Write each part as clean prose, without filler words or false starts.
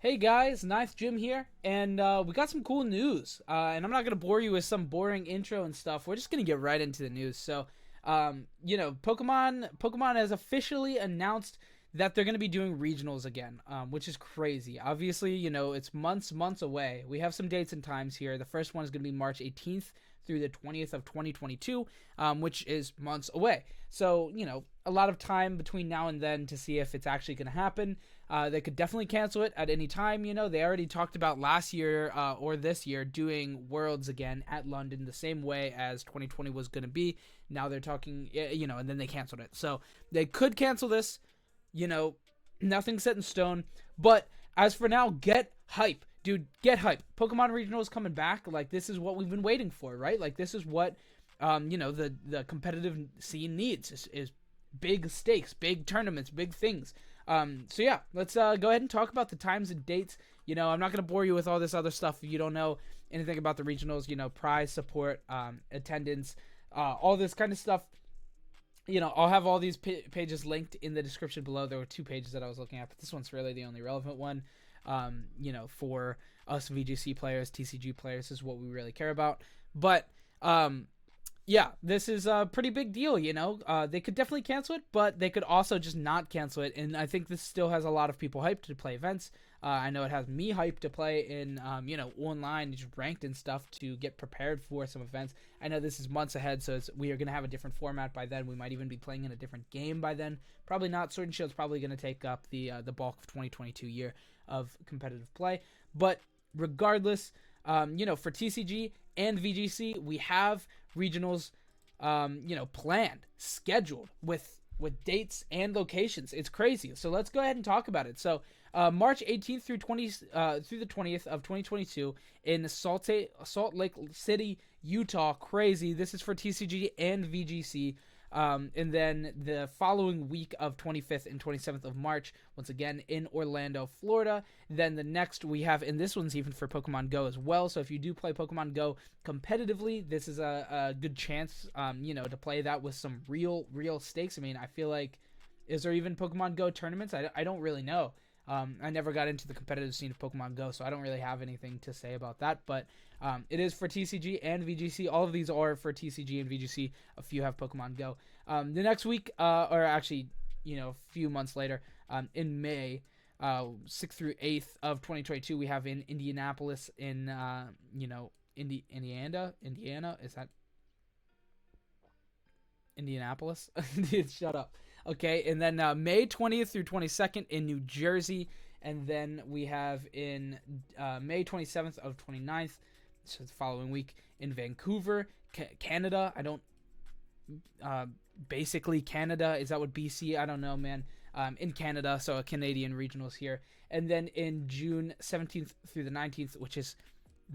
Hey guys, Ninth Jim here, and we got some cool news. And I'm not gonna bore you with some boring intro and stuff. We're just gonna get right into the news. So, Pokemon has officially announced that they're gonna be doing regionals again, which is crazy. Obviously, it's months away. We have some dates and times here. The first one is gonna be March 18th through the 20th of 2022, which is months away. So, a lot of time between now and then to see if it's actually going to happen. They could definitely cancel it at any time. They already talked about last year or this year doing Worlds again at London the same way as 2020 was going to be. Now they're talking, and then they canceled it. So they could cancel this. Nothing's set in stone. But as for now, get hype. Dude, get hype. Pokemon Regional is coming back. Like, this is what we've been waiting for, right? Like, this is what, the competitive scene needs is big stakes, big tournaments, big things. So yeah, let's go ahead and talk about the times and dates. I'm not going to bore you with all this other stuff if you don't know anything about the regionals, prize support, attendance, all this kind of stuff. I'll have all these pages linked in the description below. There were two pages that I was looking at, but this one's really the only relevant one. For us VGC players, TCG players is what we really care about. But, yeah, this is a pretty big deal, They could definitely cancel it, but they could also just not cancel it. And I think this still has a lot of people hyped to play events. I know it has me hyped to play in, online, just ranked and stuff to get prepared for some events. I know this is months ahead, so we are going to have a different format by then. We might even be playing in a different game by then. Probably not. Sword and Shield's probably going to take up the bulk of 2022 year of competitive play. But regardless, for TCG and VGC, we have regionals, planned, scheduled with dates and locations. It's crazy. So let's go ahead and talk about it. So March 18th through the 20th of 2022 in Salt Lake City, Utah. Crazy. This is for TCG and VGC. And then the following week of 25th and 27th of March, once again in Orlando, Florida. Then the next we have, and this one's even for Pokemon Go as well. So if you do play Pokemon Go competitively, this is a good chance, to play that with some real stakes. I mean, I feel like, is there even Pokemon Go tournaments? I don't really know. I never got into the competitive scene of Pokemon Go, so I don't really have anything to say about that. But it is for TCG and VGC. All of these are for TCG and VGC. A few have Pokemon Go. The next week, or actually, a few months later, in May, 6th through 8th of 2022, we have in Indianapolis in, Indiana. Is that Indianapolis? Dude, shut up. Okay, and then May 20th through 22nd in New Jersey, and then we have in May 27th of 29th, so the following week, in Vancouver, Canada. I don't, basically Canada, is that what BC? I don't know, man. In Canada, so a Canadian regionals here, and then in June 17th through the 19th, which is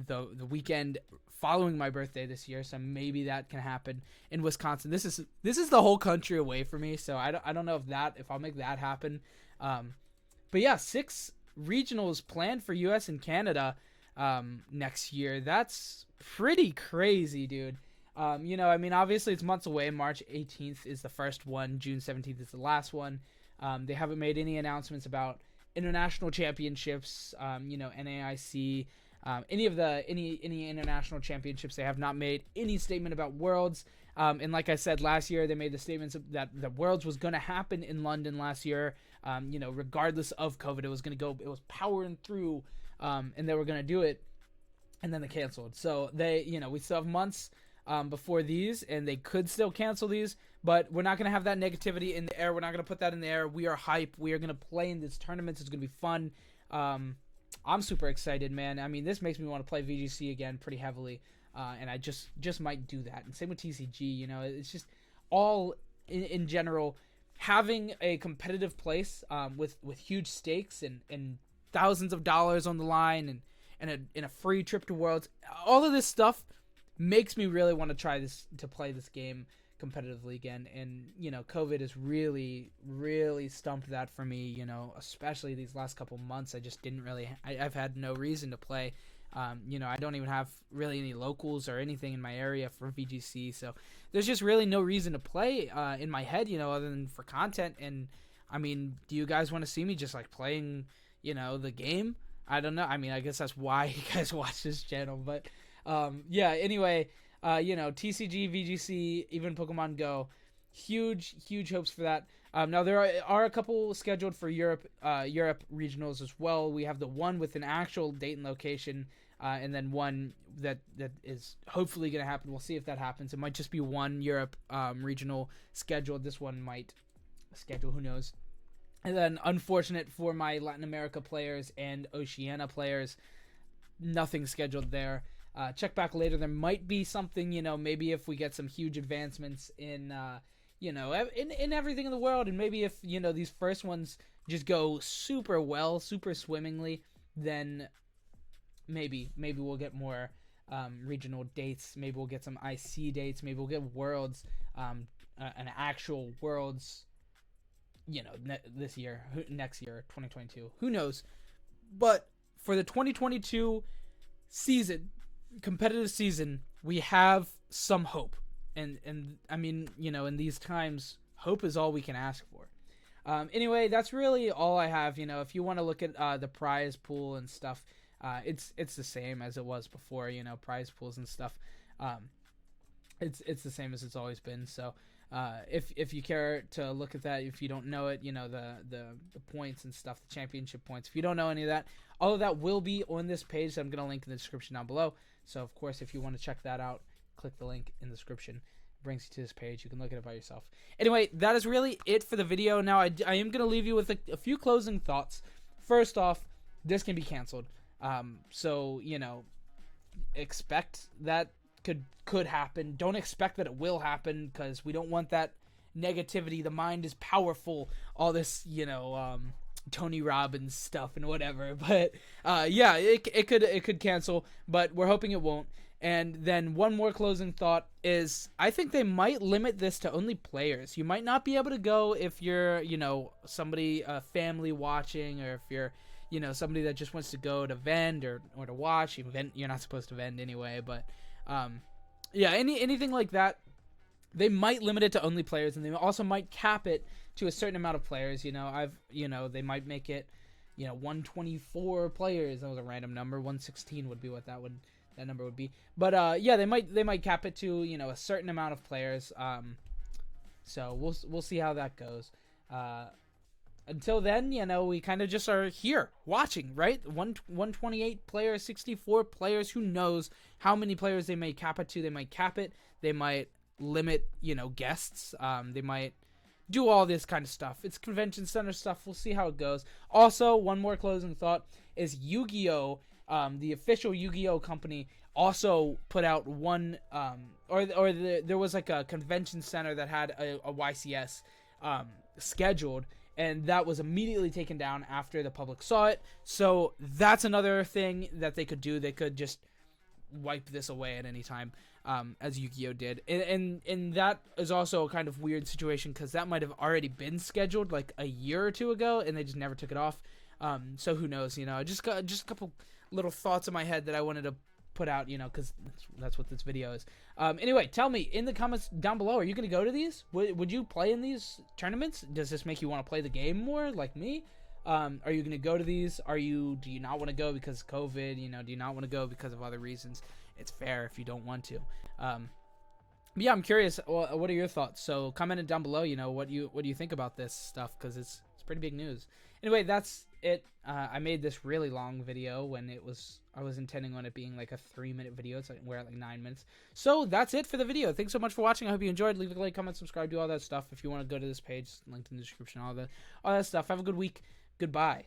the weekend following my birthday this year, so maybe that can happen in Wisconsin. This is the whole country away from me, so I don't know if I'll make that happen. But yeah, 6 regionals planned for US and Canada next year. That's pretty crazy, dude. Obviously it's months away. March 18th is the first one, June 17th is the last one. They haven't made any announcements about international championships, NAIC, any international championships. They have not made any statement about Worlds. And like I said, last year they made the statements that the Worlds was going to happen in London last year. Regardless of COVID, it was powering through, and they were going to do it, and then they canceled. So we still have months before these, and they could still cancel these, but we're not going to have that negativity in the air. We're not going to put that in the air. We are hype. We are going to play in these tournaments. It's going to be fun. I'm super excited, man. I mean, this makes me want to play VGC again pretty heavily, and I just might do that. And same with TCG, it's just all in general, having a competitive place with huge stakes and thousands of dollars on the line and a free trip to Worlds. All of this stuff makes me really want to play this game competitively again. And COVID has really stumped that for me, especially these last couple months. I just didn't really I've had no reason to play. I don't even have really any locals or anything in my area for VGC, so there's just really no reason to play in my head, other than for content. And I mean, do you guys want to see me just like playing, the game? I don't know. I mean, I guess that's why you guys watch this channel. But yeah. Anyway, TCG, VGC, even Pokemon Go, huge hopes for that. Now there are a couple scheduled for Europe regionals as well. We have the one with an actual date and location, and then one that is hopefully going to happen. We'll see if that happens. It might just be one Europe regional scheduled. This one might schedule. Who knows? And then, unfortunate for my Latin America players and Oceania players, nothing scheduled there. Check back later. There might be something, maybe if we get some huge advancements in everything in the world, and maybe if, these first ones just go super well, super swimmingly, then maybe we'll get more regional dates. Maybe we'll get some IC dates. Maybe we'll get Worlds, an actual Worlds, this year, next year, 2022. Who knows? But for the 2022 season, competitive season, we have some hope. And I mean, in these times, hope is all we can ask for. Anyway, that's really all I have. If you want to look at the prize pool and stuff, it's the same as it was before. Prize pools and stuff. It's the same as it's always been. So if you care to look at that, if you don't know it, the points and stuff, the championship points. If you don't know any of that, all of that will be on this page that I'm going to link in the description down below. So of course, if you want to check that out, click the link in the description. It brings you to this page. You can look at it by yourself. Anyway, that is really it for the video. Now I am going to leave you with a few closing thoughts. First off, this can be canceled. So expect that could happen. Don't expect that it will happen, because we don't want that negativity. The mind is powerful. All this, Tony Robbins stuff and whatever. But yeah, it could cancel, but we're hoping it won't. And then one more closing thought is, I think they might limit this to only players. You might not be able to go if you're, somebody, a family watching, or if you're, somebody that just wants to go to vend or to watch. You're not supposed to vend anyway, but yeah, anything like that, they might limit it to only players, and they also might cap it to a certain amount of players. They might make it, 124 players. That was a random number. 116 would be what that number would be. But yeah, they might cap it to, a certain amount of players. So we'll see how that goes. Until then, we kind of just are here watching, right? 128 players, 64 players. Who knows how many players they may cap it to? They might cap it. They might limit, guests. They might do all this kind of stuff. It's convention center stuff. We'll see how it goes. Also, one more closing thought is Yu-Gi-Oh! The official Yu-Gi-Oh! Company also put out one, there was like a convention center that had a YCS scheduled, and that was immediately taken down after the public saw it. So that's another thing that they could do. They could just wipe this away at any time, as Yu-Gi-Oh! Did. And that is also a kind of weird situation, because that might have already been scheduled like a year or two ago, and they just never took it off. So who knows, just a couple little thoughts in my head that I wanted to put out, because that's what this video is. Anyway, tell me in the comments down below, are you going to go to these? Would you play in these tournaments? Does this make you want to play the game more like me? Are you going to go to these? Do you not want to go because of COVID? Do you not want to go because of other reasons? It's fair if you don't want to. But yeah, I'm curious. What are your thoughts? So comment it down below. What do you think about this stuff? Because it's pretty big news. Anyway, that's it. I made this really long video when I was intending on it being like a 3-minute video. We're at like 9 minutes. So that's it for the video. Thanks so much for watching. I hope you enjoyed. Leave a like, comment, subscribe, do all that stuff. If you want to go to this page, linked in the description, all that stuff. Have a good week. Goodbye.